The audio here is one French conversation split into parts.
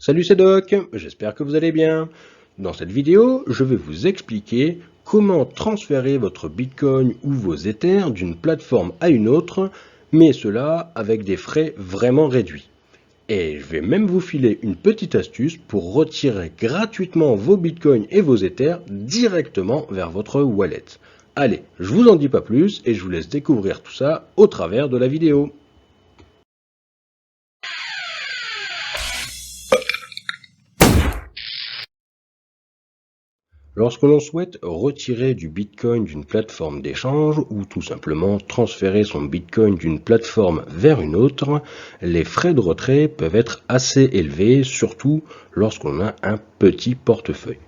Salut, c'est Doc, j'espère que vous allez bien. Dans cette vidéo, je vais vous expliquer comment transférer votre Bitcoin ou vos Ethers d'une plateforme à une autre, mais cela avec des frais vraiment réduits. Et je vais même vous filer une petite astuce pour retirer gratuitement vos Bitcoins et vos Ethers directement vers votre wallet. Allez, je vous en dis pas plus et je vous laisse découvrir tout ça au travers de la vidéo. Lorsque l'on souhaite retirer du Bitcoin d'une plateforme d'échange ou tout simplement transférer son Bitcoin d'une plateforme vers une autre, les frais de retrait peuvent être assez élevés, surtout lorsqu'on a un petit portefeuille.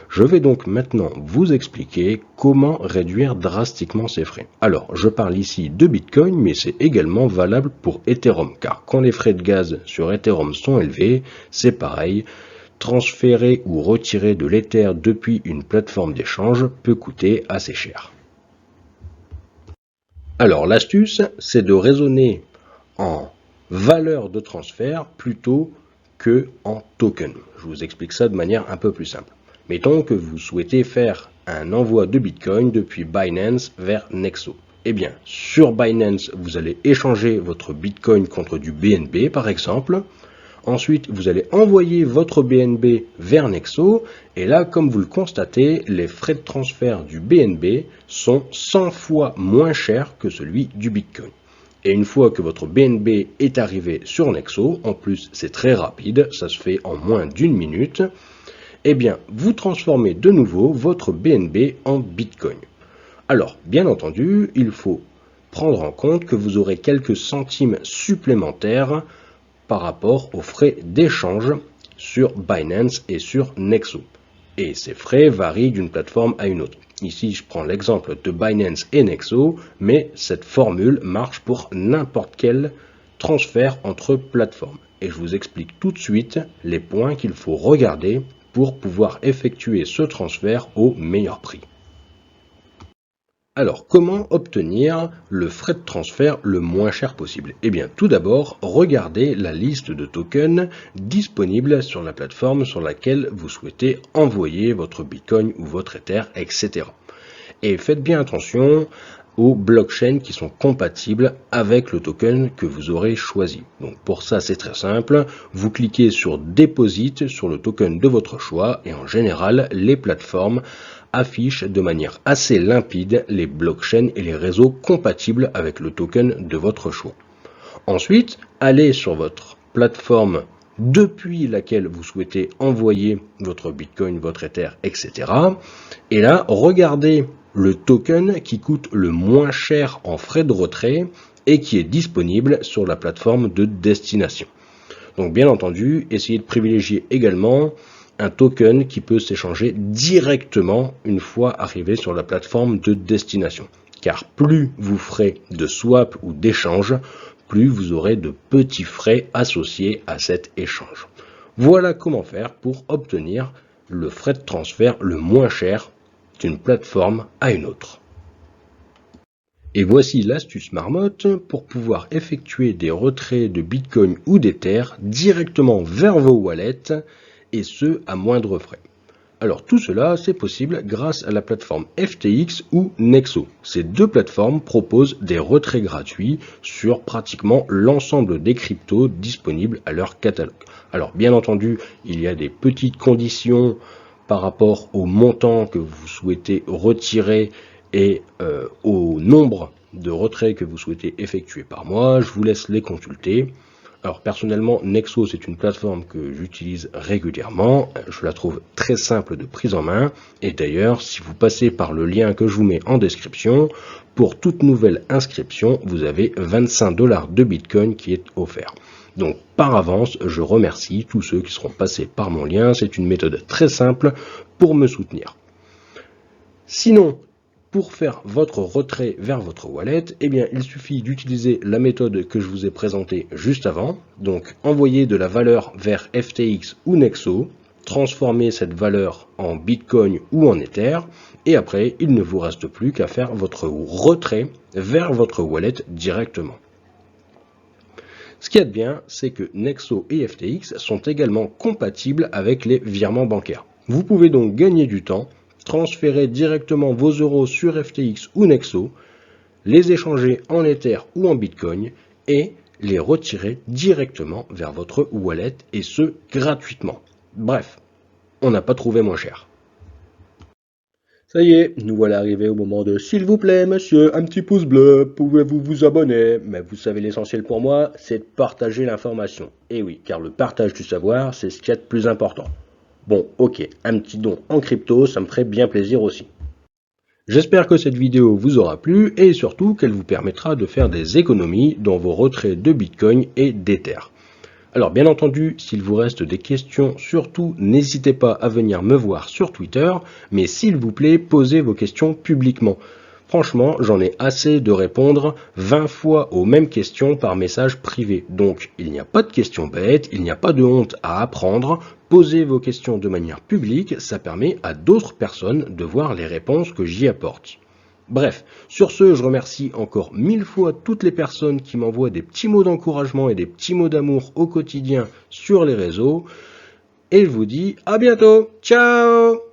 Je vais donc maintenant vous expliquer comment réduire drastiquement ces frais. Alors, je parle ici de Bitcoin, mais c'est également valable pour Ethereum, car quand les frais de gaz sur Ethereum sont élevés, c'est pareil. Transférer ou retirer de l'Ether depuis une plateforme d'échange peut coûter assez cher. Alors l'astuce, c'est de raisonner en valeur de transfert plutôt que en token. Je vous explique ça de manière un peu plus simple. Mettons que vous souhaitez faire un envoi de Bitcoin depuis Binance vers Nexo. Eh bien, sur Binance, vous allez échanger votre Bitcoin contre du BNB par exemple. Ensuite, vous allez envoyer votre BNB vers Nexo et là, comme vous le constatez, les frais de transfert du BNB sont 100 fois moins chers que celui du Bitcoin. Et une fois que votre BNB est arrivé sur Nexo, en plus c'est très rapide, ça se fait en moins d'1 minute, eh bien vous transformez de nouveau votre BNB en Bitcoin. Alors, bien entendu, il faut prendre en compte que vous aurez quelques centimes supplémentaires par rapport aux frais d'échange sur Binance et sur Nexo. Et ces frais varient d'une plateforme à une autre. Ici, je prends l'exemple de Binance et Nexo, mais cette formule marche pour n'importe quel transfert entre plateformes. Et je vous explique tout de suite les points qu'il faut regarder pour pouvoir effectuer ce transfert au meilleur prix. Alors, comment obtenir le frais de transfert le moins cher possible? Eh bien, tout d'abord, regardez la liste de tokens disponibles sur la plateforme sur laquelle vous souhaitez envoyer votre Bitcoin ou votre Ether, etc. Et faites bien attention aux blockchains qui sont compatibles avec le token que vous aurez choisi. Donc pour ça, c'est très simple. Vous cliquez sur Deposit sur le token de votre choix et en général, les plateformes affichent de manière assez limpide les blockchains et les réseaux compatibles avec le token de votre choix. Ensuite, allez sur votre plateforme depuis laquelle vous souhaitez envoyer votre Bitcoin, votre Ether, etc. Et là, regardez le token qui coûte le moins cher en frais de retrait et qui est disponible sur la plateforme de destination. Donc bien entendu, essayez de privilégier également un token qui peut s'échanger directement une fois arrivé sur la plateforme de destination. Car plus vous ferez de swap ou d'échange, plus vous aurez de petits frais associés à cet échange. Voilà comment faire pour obtenir le frais de transfert le moins cher d'une plateforme à une autre. Et voici l'astuce marmotte pour pouvoir effectuer des retraits de Bitcoin ou d'Ether directement vers vos wallets et ce à moindre frais. Alors tout cela c'est possible grâce à la plateforme FTX ou Nexo. Ces deux plateformes proposent des retraits gratuits sur pratiquement l'ensemble des cryptos disponibles à leur catalogue. Alors bien entendu, il y a des petites conditions par rapport au montant que vous souhaitez retirer et au nombre de retraits que vous souhaitez effectuer par mois. Je vous laisse les consulter. Alors personnellement, Nexo c'est une plateforme que j'utilise régulièrement, je la trouve très simple de prise en main et d'ailleurs si vous passez par le lien que je vous mets en description, pour toute nouvelle inscription vous avez 25 $ de Bitcoin qui est offert. Donc par avance, je remercie tous ceux qui seront passés par mon lien, c'est une méthode très simple pour me soutenir. Sinon, pour faire votre retrait vers votre wallet, eh bien, il suffit d'utiliser la méthode que je vous ai présentée juste avant. Donc, envoyer de la valeur vers FTX ou Nexo, transformer cette valeur en Bitcoin ou en Ether, et après, il ne vous reste plus qu'à faire votre retrait vers votre wallet directement. Ce qu'il y a de bien, c'est que Nexo et FTX sont également compatibles avec les virements bancaires. Vous pouvez donc gagner du temps, transférer directement vos euros sur FTX ou Nexo, les échanger en Ether ou en Bitcoin et les retirer directement vers votre wallet et ce gratuitement. Bref, on n'a pas trouvé moins cher. Ça y est, nous voilà arrivés au moment de s'il vous plaît, monsieur, un petit pouce bleu, pouvez-vous vous abonner? Mais vous savez l'essentiel pour moi, c'est de partager l'information. Et oui, car le partage du savoir, c'est ce qu'il y a de plus important. Bon, ok, un petit don en crypto, ça me ferait bien plaisir aussi. J'espère que cette vidéo vous aura plu et surtout qu'elle vous permettra de faire des économies dans vos retraits de Bitcoin et d'Ether. Alors bien entendu, s'il vous reste des questions, surtout n'hésitez pas à venir me voir sur Twitter, mais s'il vous plaît, posez vos questions publiquement. Franchement, j'en ai assez de répondre 20 fois aux mêmes questions par message privé. Donc, il n'y a pas de questions bêtes, il n'y a pas de honte à apprendre. Posez vos questions de manière publique, ça permet à d'autres personnes de voir les réponses que j'y apporte. Bref, sur ce, je remercie encore 1000 fois toutes les personnes qui m'envoient des petits mots d'encouragement et des petits mots d'amour au quotidien sur les réseaux. Et je vous dis à bientôt. Ciao!